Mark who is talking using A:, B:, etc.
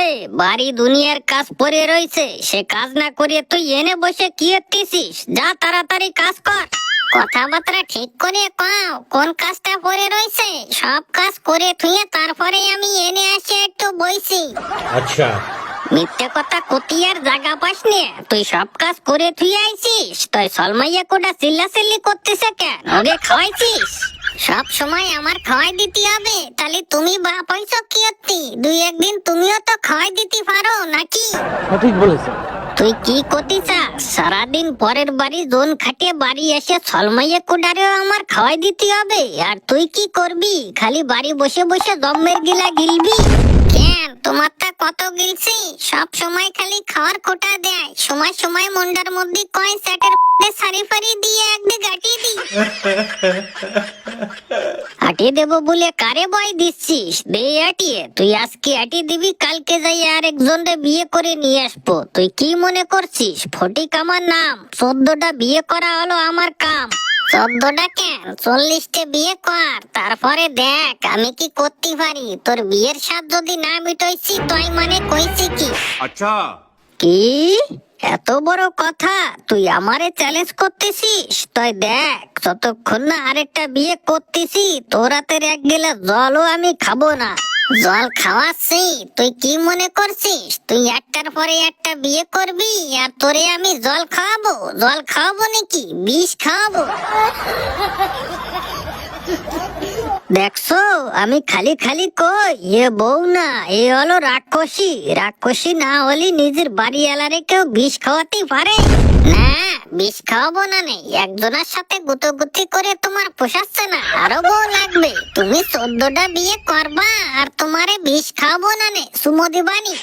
A: এই বাড়ি দুনিয়ার কাজ পড়ে রয়েছে, সে কাজ না করে তুই এনে বসে কি এত্তিছিস? যা তাড়াতাড়ি কাজ কর। কথাবার্তা ঠিক করে কও, কোন কাজটা পড়ে রয়েছে? সব কাজ করে থুয়ে তারপরে আমি এনে আসে একটু বইছি।
B: अच्छा
A: মিথ্যে কথা কতিয়ার জায়গা পাস নিয়ে তুই সব কাজ করে থুই আইছিস, তুই সলমাইয়া কোটা চিল্লাচিল্লি করতেছে কেন? ওকে খাওয়াইছিস? সব সময় আমার খাওয়াই দিতে হবে? তাহলে তুমি বাপ হইছো কি অত্তি? দুই একদিন তুমিও তো খাওয়াই দিতে পারো নাকি?
B: ठीक बोलेছে।
A: তুই কি করতে চাস? সারাদিন পরের বাড়ি জোন খাটিয়ে বাড়ি এসে সলমাইয়া কোটারেও আমার খাওয়াই দিতে হবে? আর তুই কি করবি? খালি বাড়ি বসে বসে দমের গিলা গিলবি? কেন তোমারটা কত গিলছি? সব সময় খালি খাওয়ার খোটা দেয়, সময় সময় মুন্ডার মধ্যে কয় সেটের সারি ফারি দিয়ে একদিন গাটিয়ে দি। আটিয়ে দেবো বলে কারে বয় দিচ্ছিস? দে আটিয়ে, তুই আজকে আটিয়ে দিবি, কালকে যাই আর একজনরে বিয়ে করে নিয়ে আসবো। তুই কি মনে করছিস ফটিক আমার নাম? 14টা বিয়ে করা হলো আমার কাম। 14টা কেন, 40টা বিয়ে কর, তারপরে দেখ আমি কি করতে পারি। তোর বিয়ের স্বাদ যদি না মিটাইছি তুই মানে কইছি কি?
C: अच्छा
A: কি এত বড় কথা? তুই আমারে চ্যালেঞ্জ করতেছিস? তুই দেখ, যতক্ষণ না আরেকটা বিয়ে করতেছি তোর হাতের এক গিলাস জলও আমি খাবো না। জল খাওয়াচ্ছি? তুই কি মনে করছিস তুই একটার পরে একটা বিয়ে করবি আর তোরে আমি জল খাওয়াবো? জল খাওয়াবো নাকি বিষ খাওয়াবো? দেখছো আমি খালি খালি কই এ বউ না, এ হলো রাক্ষসী। রাক্ষসী না হলে নিজের বাড়ি এলারে কেউ বিষ খাওয়াতে পারে না? বিষ খাওয়াবো না নেই, একজনের সাথে গুতোগুতি করে তোমার পোষাচ্ছে না, আরো বউ লাগবে। তুমি 14টা বিয়ে করবা আর তোমারে বিষ খাওয়াবো না নে, সুমো দিবানি।